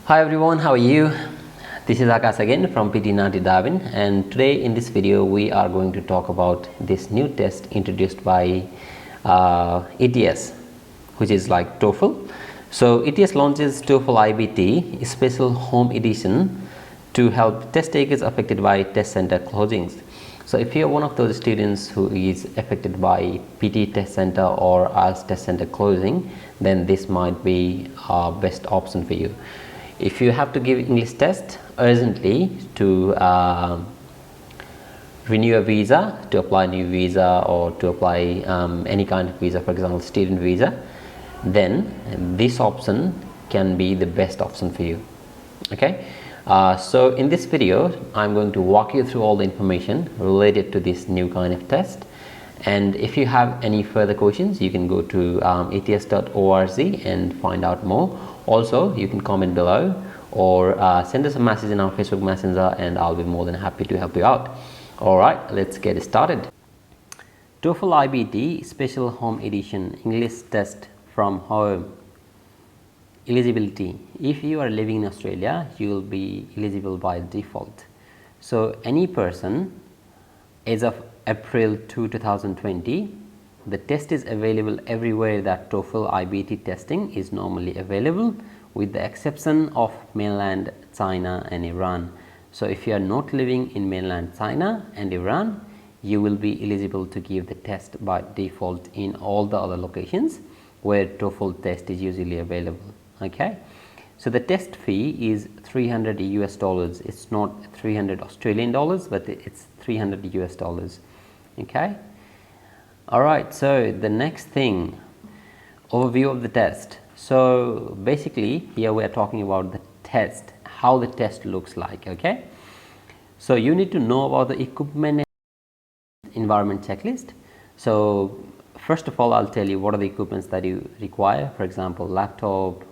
Hi everyone, how are you? This is Akash again from PT NAATI Darwin, and today in this video we are going to talk about this new test introduced by ETS, which is like TOEFL. So ETS launches TOEFL IBT, a special home edition to help test takers affected by test center closings. So if you are one of those students who is affected by PT test center or IELTS test center closing, then this might be best option for you. If you have to give English test urgently to renew a visa, to apply a new visa, or to apply any kind of visa, for example student visa, then this option can be the best option for you. Okay, so in this video I'm going to walk you through all the information related to this new kind of test, and if you have any further questions you can go to ets.org and find out more. Also you can comment below or send us a message in our Facebook Messenger and I'll be more than happy to help you out. Alright, let's get started. TOEFL IBT Special Home Edition English Test from Home. Eligibility. If you are living in Australia, you will be eligible by default. So any person as of April 2, 2020, the test is available everywhere that TOEFL IBT testing is normally available, with the exception of mainland China and Iran. So if you are not living in mainland China and Iran, you will be eligible to give the test by default in all the other locations where TOEFL test is usually available. Okay, so the test fee is $300 US. It's not 300 Australian dollars, but it's $300 US. Okay. All right, so the next thing, overview of the test. So basically here we are talking about the test, how the test looks like. Okay, so you need to know about the equipment and environment checklist. So first of all, I'll tell you what are the equipments that you require. For example, laptop,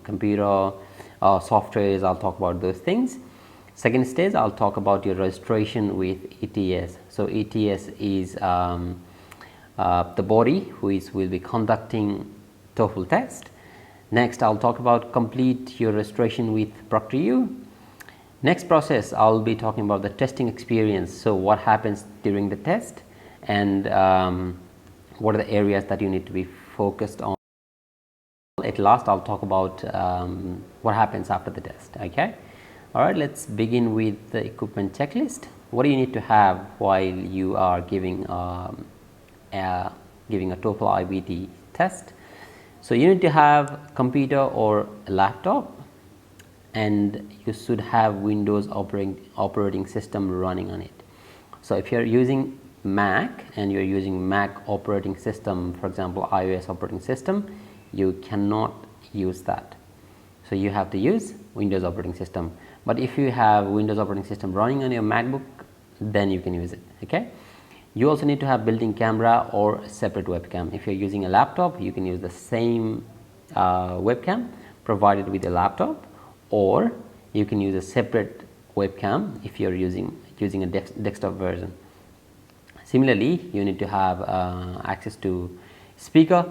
computer, softwares. I'll talk about those things. Second stage, I'll talk about your registration with ETS. So ETS is the body who will be conducting TOEFL test. Next, I'll talk about complete your registration with ProctorU. Next process, I'll be talking about the testing experience. So what happens during the test, and what are the areas that you need to be focused on. At last, I'll talk about what happens after the test. Okay. All right, let's begin with the equipment checklist. What do you need to have while you are giving a TOEFL IBT test? So you need to have computer or a laptop, and you should have Windows operating system running on it. So if you're using Mac and you're using Mac operating system, for example iOS operating system, you cannot use that. So you have to use Windows operating system. But if you have Windows operating system running on your MacBook, then you can use it. Okay. You also need to have built-in camera or separate webcam. If you're using a laptop, you can use the same webcam provided with a laptop, or you can use a separate webcam if you're using a desktop version. Similarly, you need to have access to speaker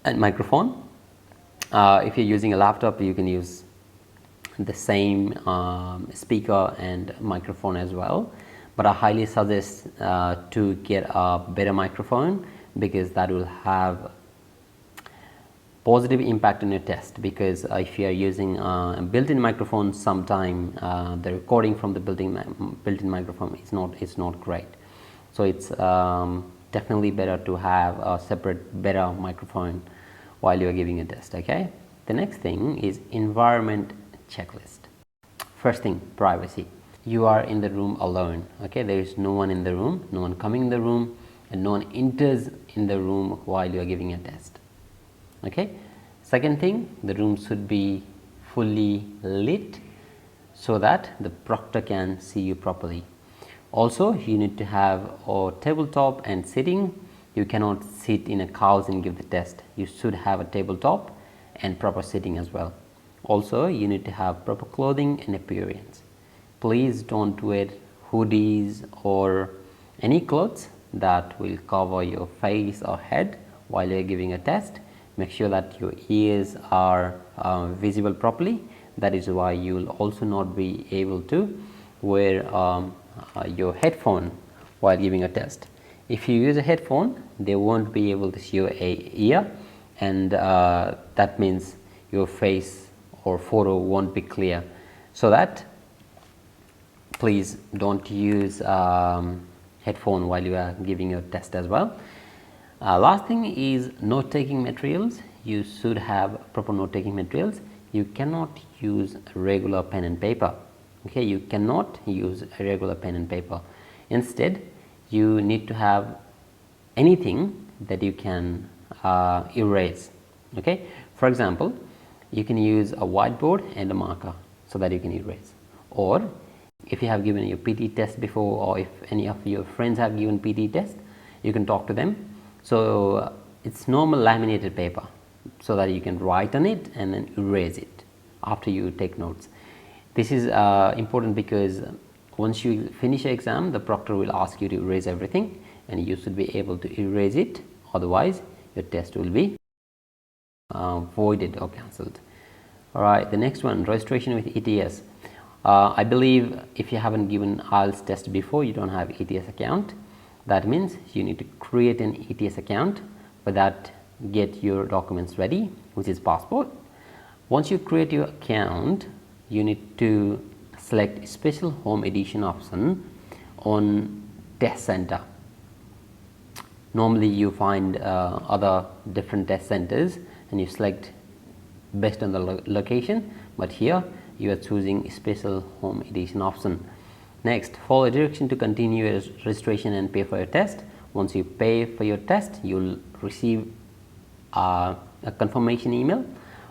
and microphone. If you're using a laptop, you can use the same speaker and microphone as well, but I highly suggest to get a better microphone, because that will have positive impact on your test. Because if you are using a built-in microphone, sometime the recording from the built-in microphone is not great. So it's definitely better to have a separate better microphone while you are giving a test. Okay. The next thing is environment checklist. First thing, privacy. You are in the room alone. Okay, there is no one in the room, no one coming in the room, and no one enters in the room while you are giving a test. Okay. Second thing, the room should be fully lit so that the proctor can see you properly. Also, you need to have a tabletop and sitting. You cannot sit in a couch and give the test. You should have a tabletop and proper sitting as well. Also, you need to have proper clothing and appearance. Please don't wear hoodies or any clothes that will cover your face or head while you are giving a test. Make sure that your ears are visible properly. That is why you will also not be able to wear your headphone while giving a test. If you use a headphone, they won't be able to see your ear, and that means your face or photo won't be clear. So that please don't use headphone while you are giving your test as well. Last thing is note taking materials. You should have proper note taking materials. You cannot use regular pen and paper. Okay, you cannot use a regular pen and paper. Instead, you need to have anything that you can erase. Okay, for example, you can use a whiteboard and a marker so that you can erase. Or if you have given your PT test before, or if any of your friends have given PT test, you can talk to them. So it's normal laminated paper, so that you can write on it and then erase it after you take notes. This is important because once you finish your exam, the proctor will ask you to erase everything, and you should be able to erase it, otherwise your test will be voided or cancelled. Alright, the next one, registration with ETS. I believe if you haven't given IELTS test before, you don't have ETS account. That means you need to create an ETS account. For that, get your documents ready, which is passport. Once you create your account, you need to select special home edition option on test center. Normally you find other different test centers and you select based on the location, but here you are choosing special home edition option. Next, follow direction to continue your registration and pay for your test. Once you pay for your test, you will receive a confirmation email.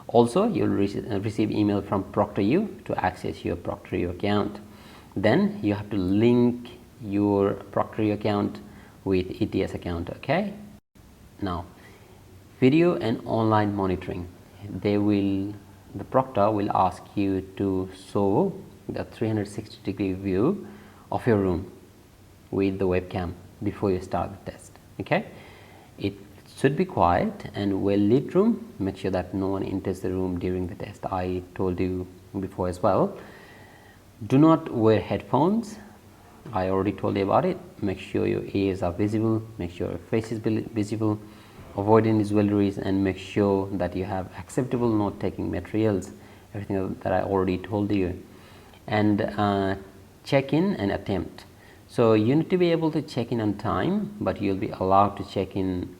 Also, you will receive email from ProctorU to access your ProctorU account. Then you have to link your ProctorU account with ETS account. Okay. Now, video and online monitoring. The proctor will ask you to show the 360-degree view of your room with the webcam before you start the test. Okay, it should be quiet and well lit room. Make sure that no one enters the room during the test. I told you before as well. Do not wear headphones. I already told you about it. Make sure your ears are visible, make sure your face is visible, avoid any jewelries, and make sure that you have acceptable note taking materials, everything that I already told you. And check in and attempt. So you need to be able to check in on time, but you'll be allowed to check in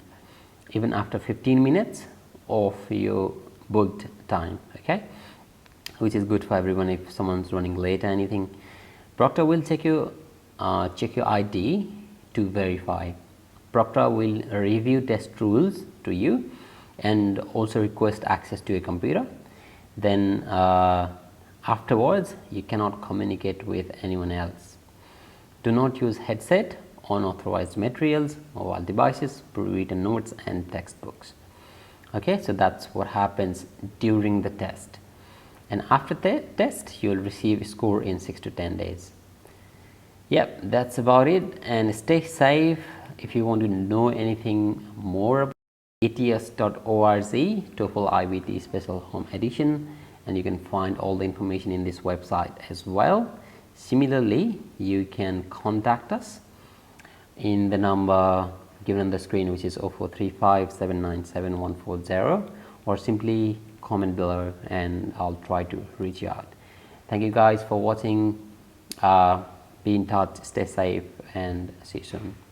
even after 15 minutes of your booked time. Okay, which is good for everyone if someone's running late or anything. Proctor will check your ID to verify. Proctor will review test rules to you and also request access to your computer. Then afterwards you cannot communicate with anyone else. Do not use headset, unauthorized materials, mobile devices, pre-written notes and textbooks. Okay, so that's what happens during the test, and after the test you will receive a score in 6 to 10 days. Yep, that's about it, and stay safe. If you want to know anything more about ets.org, TOEFL IBT Special Home Edition, and you can find all the information in this website as well. Similarly, you can contact us in the number given on the screen, which is 0435 797 140, or simply comment below and I'll try to reach you out. Thank you guys for watching. Be in touch, stay safe, and see you soon.